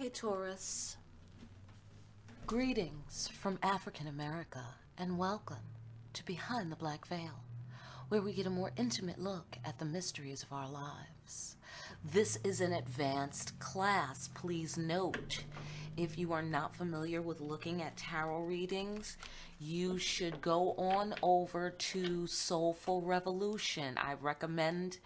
Okay, Taurus. Greetings from African America and welcome to Behind the Black Veil, where we get a more intimate look at the mysteries of our lives. This is an advanced class. Please note, if you are not familiar with looking at tarot readings, you should go on over to Soulful Revolution. I recommend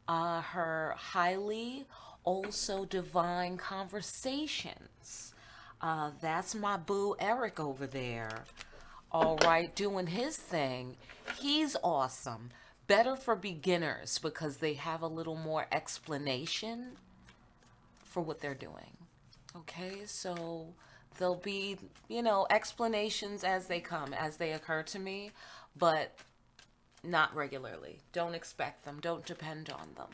her highly. Also, Divine Conversations. That's my boo Eric over there. All right, doing his thing. He's awesome. Better for beginners because they have a little more explanation for what they're doing. Okay, so there'll be, explanations as they come, as they occur to me, but not regularly. Don't expect them. Don't depend on them.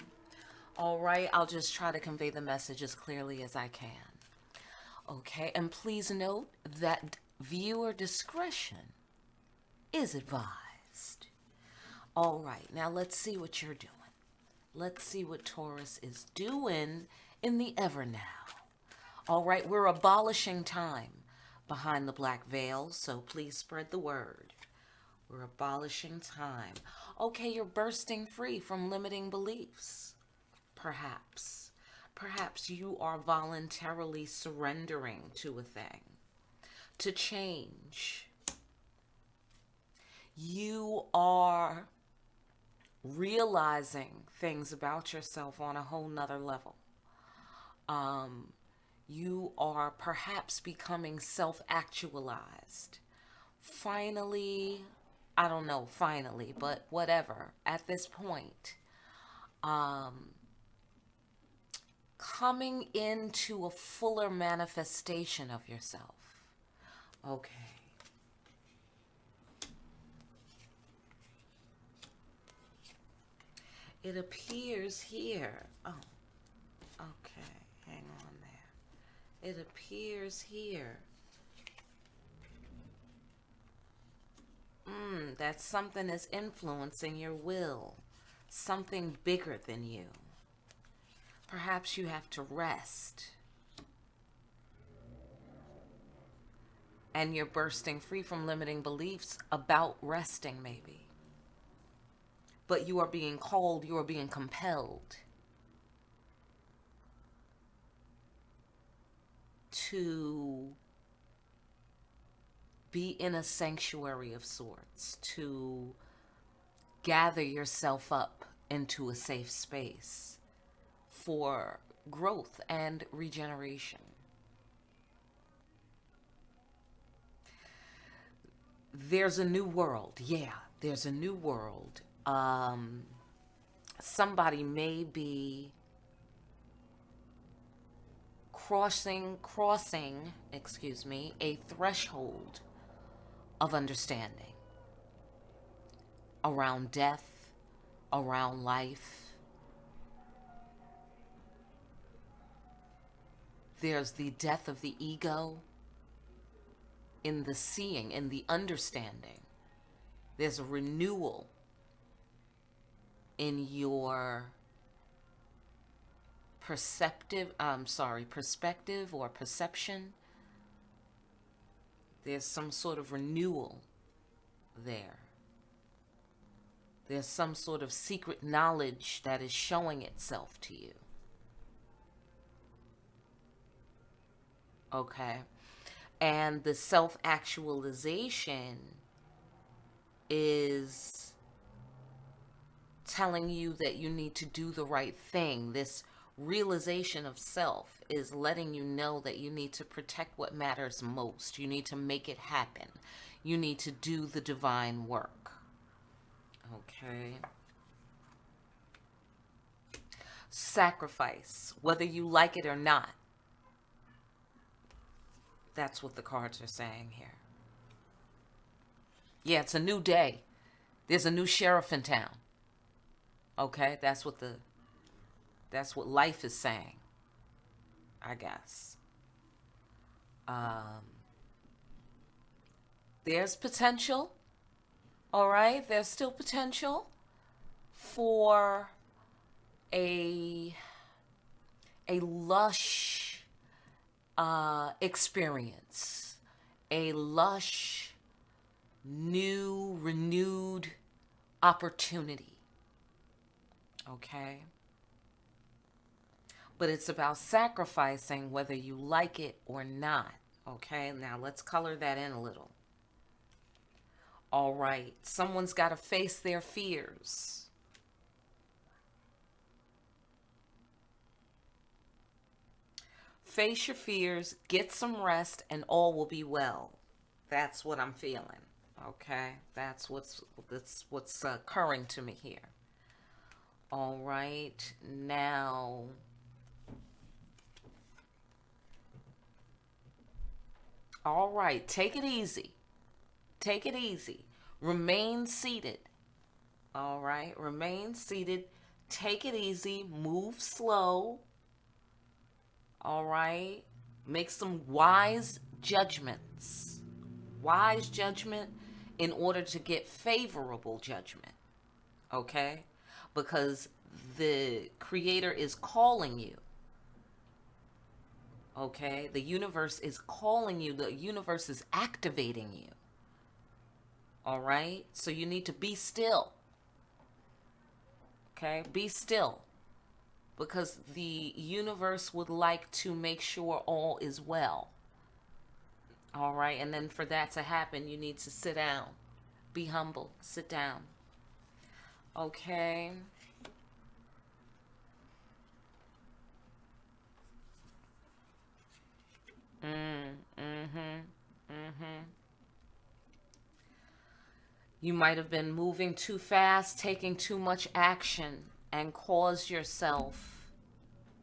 All right, I'll just try to convey the message as clearly as I can. Okay, and please note that viewer discretion is advised. All right, now let's see what you're doing. Let's see what Taurus is doing in the ever now. All right, we're abolishing time behind the black veil, so please spread the word. We're abolishing time. Okay, you're bursting free from limiting beliefs. Perhaps. Perhaps you are voluntarily surrendering to a thing, to change. You are realizing things about yourself on a whole nother level. You are perhaps becoming self-actualized. Finally, I don't know, finally, but whatever. At this point, coming into a fuller manifestation of yourself. Okay. It appears here. Oh, okay. Hang on there. It appears here. That something is influencing your will. Something bigger than you. Perhaps you have to rest. And you're bursting free from limiting beliefs about resting, maybe. But you are being called, you are being compelled to be in a sanctuary of sorts, to gather yourself up into a safe space for growth and regeneration. There's a new world. Yeah, there's a new world. Somebody may be crossing, a threshold of understanding around death, around life. There's the death of the ego in the seeing, in the understanding. There's a renewal in your perspective or perception. There's some sort of renewal there. There's some sort of secret knowledge that is showing itself to you. Okay. And the self-actualization is telling you that you need to do the right thing. This realization of self is letting you know that you need to protect what matters most. You need to make it happen. You need to do the divine work. Okay. Sacrifice, whether you like it or not. That's what the cards are saying here. Yeah, it's a new day. There's a new sheriff in town. Okay, that's what life is saying, I guess. There's potential. All right, there's still potential for a lush experience, a lush, new, renewed opportunity. Okay? But it's about sacrificing whether you like it or not. Okay? Now let's color that in a little. All right. Someone's got to face their fears. Face your fears, get some rest, and all will be well. That's what I'm feeling. Okay? That's what's occurring to me here. All right. Now, all right. Take it easy. Take it easy. Remain seated. All right. Remain seated. Take it easy. Move slow. All right. Make some wise judgments. Wise judgment in order to get favorable judgment. Okay? Because the Creator is calling you. Okay? The universe is calling you. The universe is activating you. All right? So you need to be still. Okay? Be still. Because the universe would like to make sure all is well. All right? And then for that to happen, you need to sit down. Be humble. Sit down. Okay? You might have been moving too fast, taking too much action, and caused yourself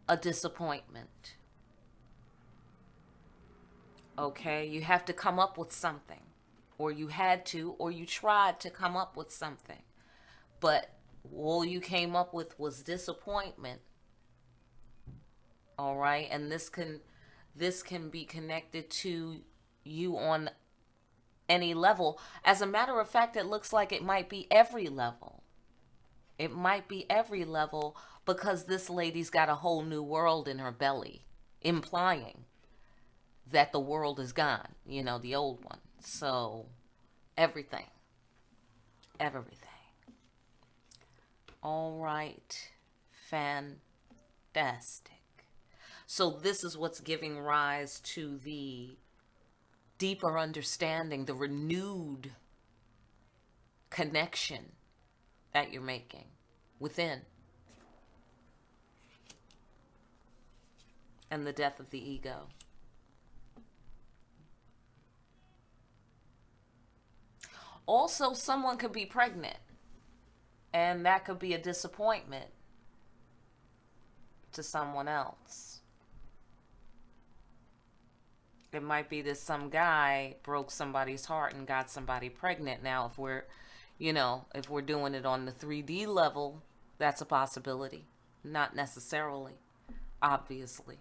a disappointment. Okay? You have to come up with something. Or you had to, or you tried to come up with something. But all you came up with was disappointment. All right? And this can be connected to you on any level. As a matter of fact, it looks like it might be every level. It might be every level because this lady's got a whole new world in her belly, implying that the world is gone, the old one. So, everything. Everything. All right. Fantastic. So this is what's giving rise to the deeper understanding, the renewed connection that you're making within. And the death of the ego. Also, someone could be pregnant, and that could be a disappointment to someone else. It might be that some guy broke somebody's heart and got somebody pregnant. Now, if we're doing it on the 3D level, that's a possibility. Not necessarily, obviously.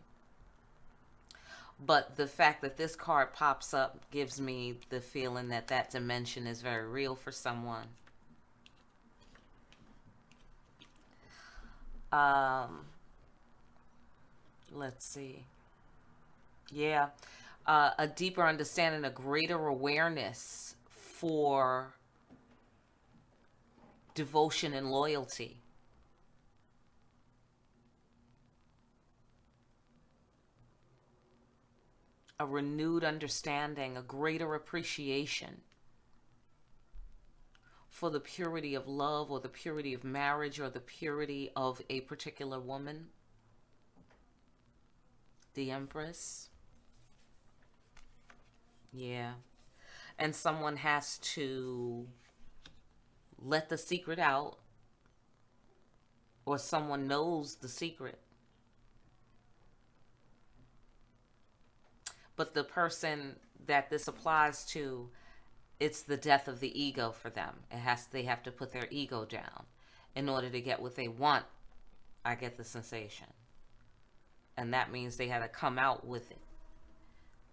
But the fact that this card pops up gives me the feeling that that dimension is very real for someone. Let's see. Yeah. A deeper understanding, a greater awareness for devotion and loyalty. A renewed understanding, a greater appreciation for the purity of love or the purity of marriage or the purity of a particular woman. The Empress. Yeah. And someone has to let the secret out, or someone knows the secret. But the person that this applies to, it's the death of the ego for them. They have to put their ego down in order to get what they want. I get the sensation. And that means they had to come out with it.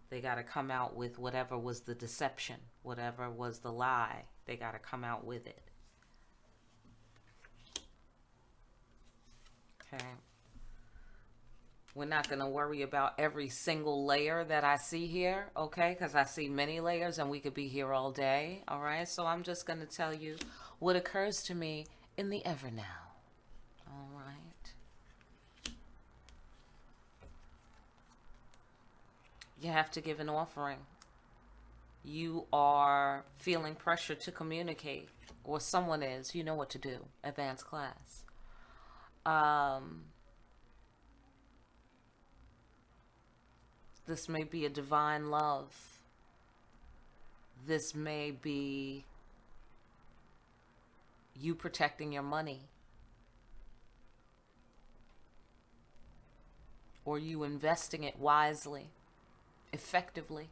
They got to come out with whatever was the deception, whatever was the lie. They got to come out with it. Okay. We're not going to worry about every single layer that I see here, okay? Because I see many layers and we could be here all day, all right? So I'm just going to tell you what occurs to me in the ever now, all right? You have to give an offering. You are feeling pressure to communicate, or someone is. You know what to do. Advanced class. This may be a divine love. This may be you protecting your money, or you investing it wisely, effectively,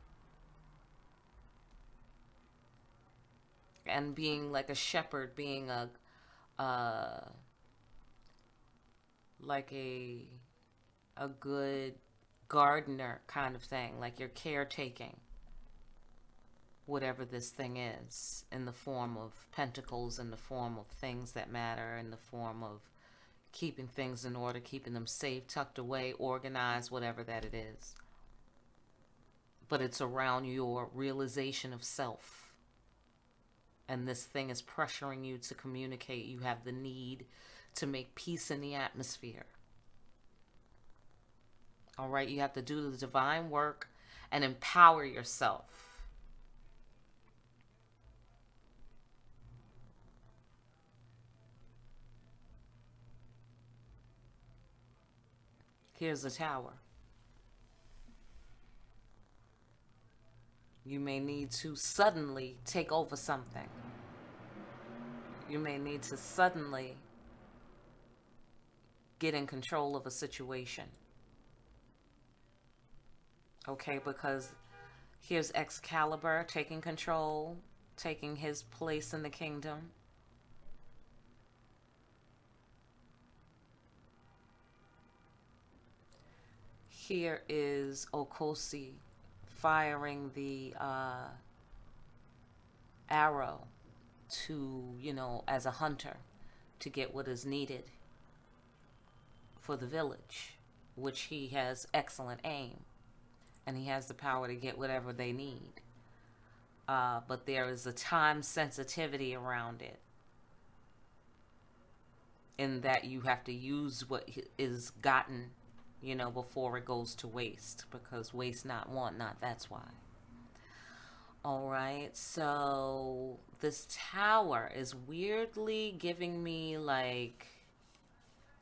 and being like a shepherd, being like a good gardener kind of thing, like you're caretaking whatever this thing is, in the form of pentacles, in the form of things that matter, in the form of keeping things in order, keeping them safe, tucked away, organized, whatever that it is. But it's around your realization of self. And this thing is pressuring you to communicate. You have the need to make peace in the atmosphere. All right, you have to do the divine work and empower yourself. Here's the Tower. You may need to suddenly take over something. You may need to suddenly get in control of a situation. Okay, because here's Excalibur taking control, taking his place in the kingdom. Here is Okosi firing the arrow to, as a hunter, to get what is needed for the village, which he has excellent aim, and he has the power to get whatever they need. But there is a time sensitivity around it, in that you have to use what is gotten, before it goes to waste, because waste not, want not, that's why. All right, so this tower is weirdly giving me like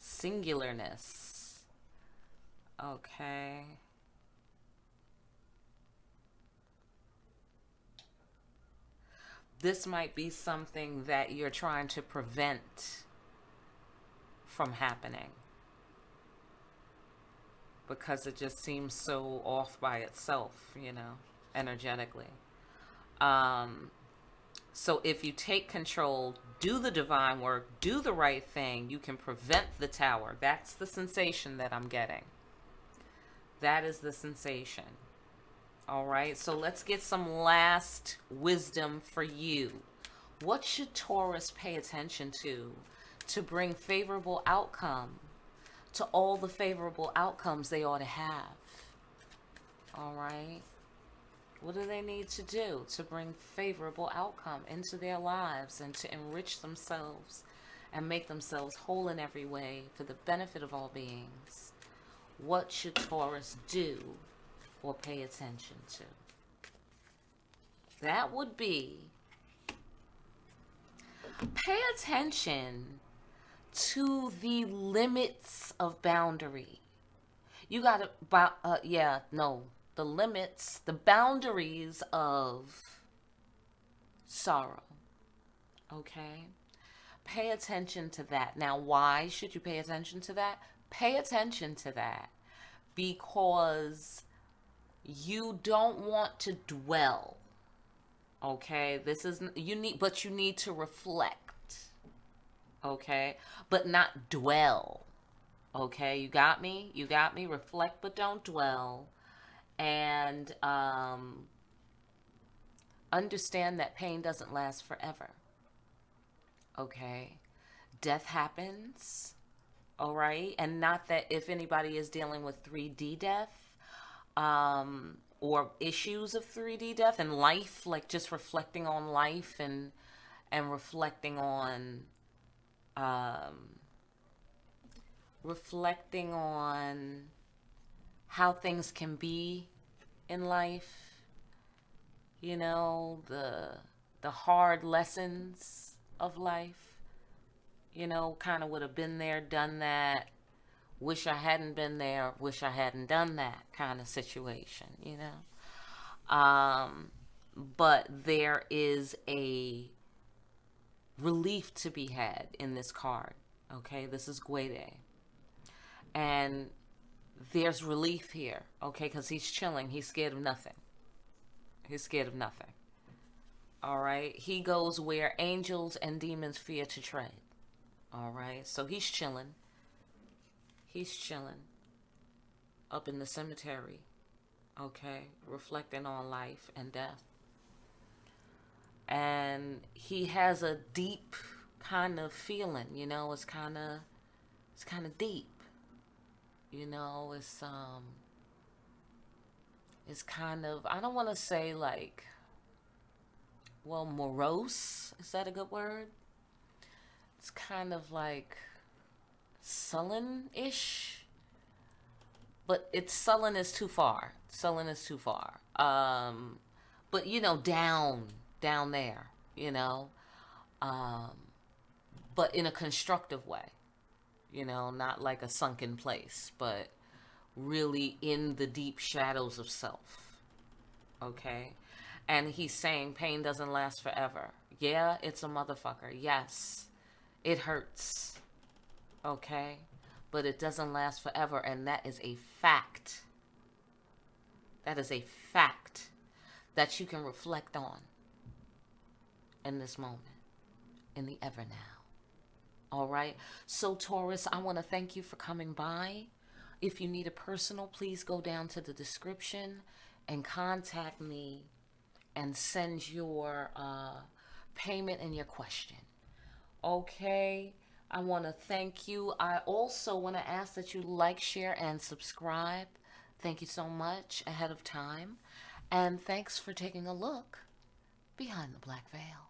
singularness. Okay. This might be something that you're trying to prevent from happening, because it just seems so off by itself, energetically. So if you take control, do the divine work, do the right thing, you can prevent the tower. That's the sensation that I'm getting. That is the sensation. All right, so let's get some last wisdom for you. What should Taurus pay attention to bring favorable outcome to all the favorable outcomes they ought to have? All right. What do they need to do to bring favorable outcome into their lives and to enrich themselves and make themselves whole in every way for the benefit of all beings? What should Taurus do or pay attention to? That would be, pay attention to the limits of boundary. You got to, the limits, the boundaries of sorrow. Okay? Pay attention to that. Now, why should you pay attention to that? Pay attention to that because you don't want to dwell. Okay? You need to reflect. Okay? But not dwell. Okay? You got me? Reflect, but don't dwell. And understand that pain doesn't last forever. Okay? Death happens. All right. And not that if anybody is dealing with 3D death, or issues of 3D death and life, like just reflecting on life and um, reflecting on how things can be in life, the hard lessons of life, kind of would have been there, done that, wish I hadn't been there, wish I hadn't done that kind of situation. But there is a relief to be had in this card. Okay, this is Guede. And there's relief here, okay, because he's chilling. He's scared of nothing. He's scared of nothing. All right. He goes where angels and demons fear to tread. All right. So he's chilling. He's chilling up in the cemetery. Okay. Reflecting on life and death. And he has a deep kind of feeling, it's kind of deep. It's kind of, I don't want to say like, well, morose. Is that a good word? It's kind of like sullen-ish, but it's sullen is too far. Sullen is too far. But down there, um, but in a constructive way, not like a sunken place, but really in the deep shadows of self. Okay. And he's saying pain doesn't last forever. Yeah, it's a motherfucker. Yes, it hurts. Okay. But it doesn't last forever. And that is a fact. That is a fact that you can reflect on in this moment, in the ever now. All right. So, Taurus, I want to thank you for coming by. If you need a personal, please go down to the description and contact me and send your payment and your question. Okay. I want to thank you. I also want to ask that you like, share, and subscribe. Thank you so much ahead of time. And thanks for taking a look behind the black veil.